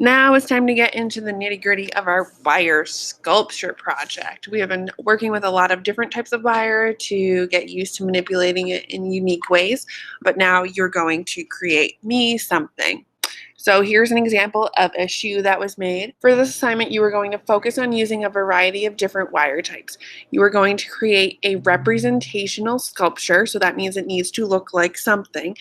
Now it's time to get into the nitty-gritty of our wire sculpture project. We have been working with a lot of different types of wire to get used to manipulating it in unique ways, but now you're going to create me something. So here's an example of a shoe that was made. For this assignment, you are going to focus on using a variety of different wire types. You are going to create a representational sculpture, so that means it needs to look like something,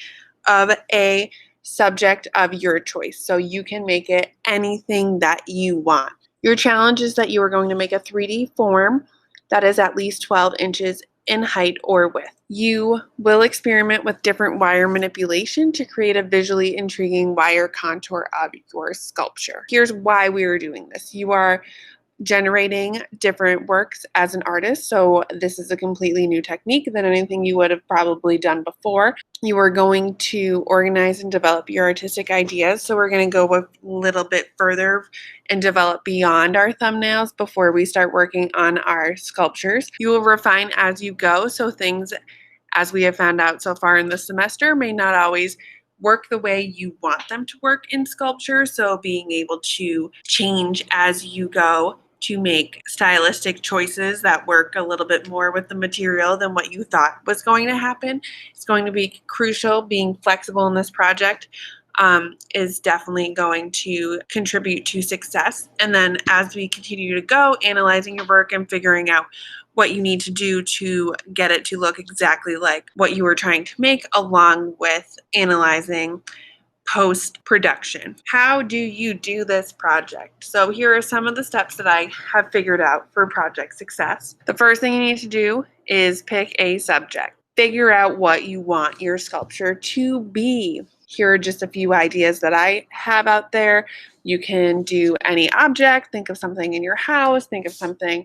of a subject of your choice. So you can make it anything that you want. Your challenge is that you are going to make a 3D form that is at least 12 inches in height or width. You will experiment with different wire manipulation to create a visually intriguing wire contour of your sculpture. Here's why we are doing this. You are generating different works as an artist. So this is a completely new technique than anything you would have probably done before. You are going to organize and develop your artistic ideas. So we're going to go a little bit further and develop beyond our thumbnails before we start working on our sculptures. You will refine as you go. So things, as we have found out so far in the semester, may not always work the way you want them to work in sculpture. So being able to change as you go to make stylistic choices that work a little bit more with the material than what you thought was going to happen. It's going to be crucial. Being flexible in this project is definitely going to contribute to success. And then as we continue to go, analyzing your work and figuring out what you need to do to get it to look exactly like what you were trying to make, along with analyzing post-production. How do you do this project? So here are some of the steps that I have figured out for project success. The first thing you need to do is pick a subject. Figure out what you want your sculpture to be. Here are just a few ideas that I have out there. You can do any object. Think of something in your house. Think of something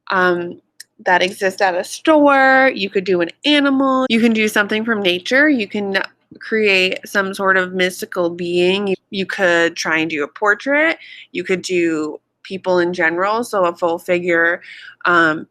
that exists at a store. You could do an animal. You can do something from nature. You can create some sort of mystical being. You could try and do a portrait. You could do people in general, so a full figure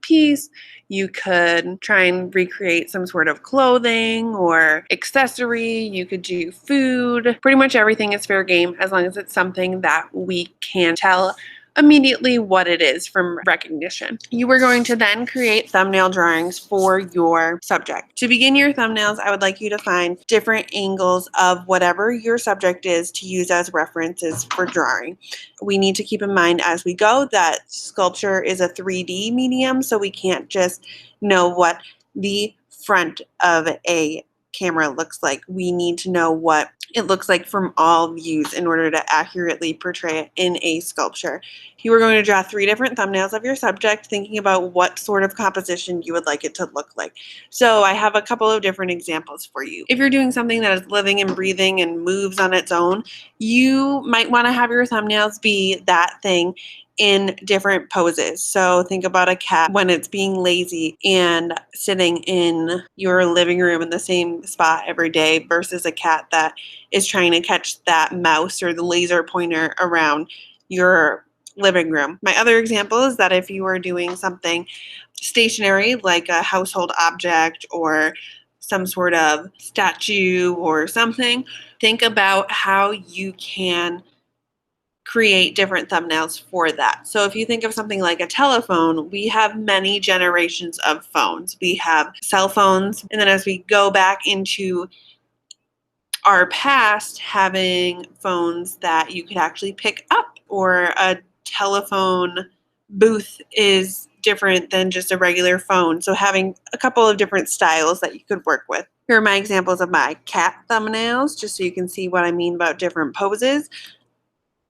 piece. You could try and recreate some sort of clothing or accessory. You could do food. Pretty much everything is fair game as long as it's something that we can tell immediately what it is from recognition. You are going to then create thumbnail drawings for your subject. To begin your thumbnails, I would like you to find different angles of whatever your subject is to use as references for drawing. We need to keep in mind as we go that sculpture is a 3D medium, so we can't just know what the front of a camera looks like. We need to know what it looks like from all views in order to accurately portray it in a sculpture. You are going to draw 3 different thumbnails of your subject, thinking about what sort of composition you would like it to look like. So I have a couple of different examples for you. If you're doing something that is living and breathing and moves on its own, you might want to have your thumbnails be that thing in different poses. So think about a cat when it's being lazy and sitting in your living room in the same spot every day versus a cat that is trying to catch that mouse or the laser pointer around your living room. My other example is that if you are doing something stationary like a household object or some sort of statue or something, think about how you can create different thumbnails for that. So if you think of something like a telephone, we have many generations of phones. We have cell phones, and then as we go back into our past, having phones that you could actually pick up, or a telephone booth is different than just a regular phone. So having a couple of different styles that you could work with. Here are my examples of my cat thumbnails, just so you can see what I mean about different poses.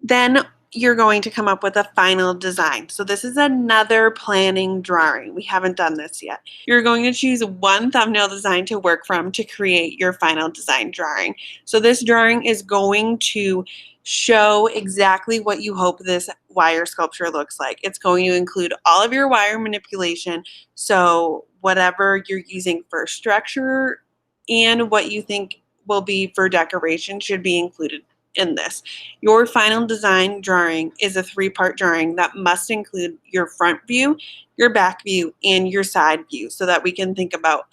Then you're going to come up with a final design. So this is another planning drawing. We haven't done this yet. You're going to choose one thumbnail design to work from to create your final design drawing. So this drawing is going to show exactly what you hope this wire sculpture looks like. It's going to include all of your wire manipulation. So whatever you're using for structure and what you think will be for decoration should be included in this. Your final design drawing is a 3-part drawing that must include your front view, your back view, and your side view so that we can think about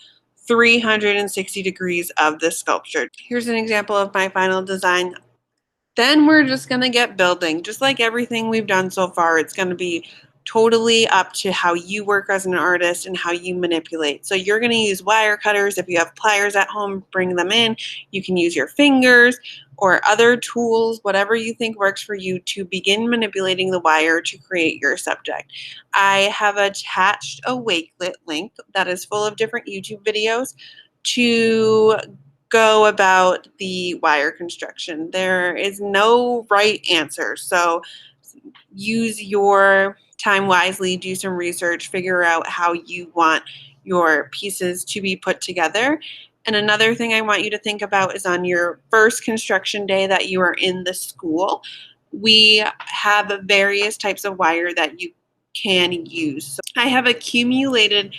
360 degrees of this sculpture. Here's an example of my final design Then we're just going to get building. Just like everything we've done so far, it's going to be totally up to how you work as an artist and how you manipulate. So you're going to use wire cutters. If you have pliers at home, bring them in. You can use your fingers or other tools, whatever you think works for you, to begin manipulating the wire to create your subject. I have attached a Wakelet link that is full of different YouTube videos to go about the wire construction. There is no right answer. So use your time wisely, do some research, figure out how you want your pieces to be put together. And another thing I want you to think about is on your first construction day that you are in the school, we have various types of wire that you can use. So I have accumulated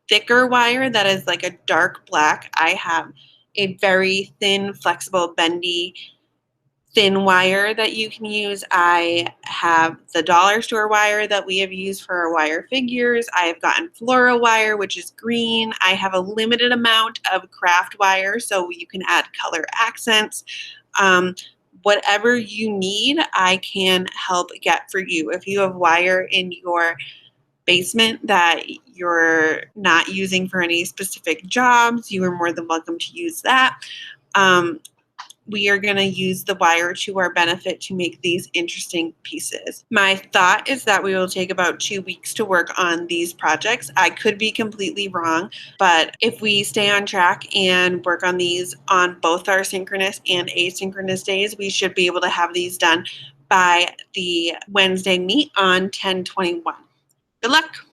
thicker wire that is like a dark black. I have a very thin, flexible, bendy, thin wire that you can use. I have the dollar store wire that we have used for our wire figures. I have gotten Flora wire, which is green. I have a limited amount of craft wire, so you can add color accents. Whatever you need, I can help get for you. If you have wire in your basement that you're not using for any specific jobs, you are more than welcome to use that. We are going to use the wire to our benefit to make these interesting pieces. My thought is that we will take about 2 weeks to work on these projects. I could be completely wrong, but if we stay on track and work on these on both our synchronous and asynchronous days, we should be able to have these done by the Wednesday meet on 10/21. Good luck.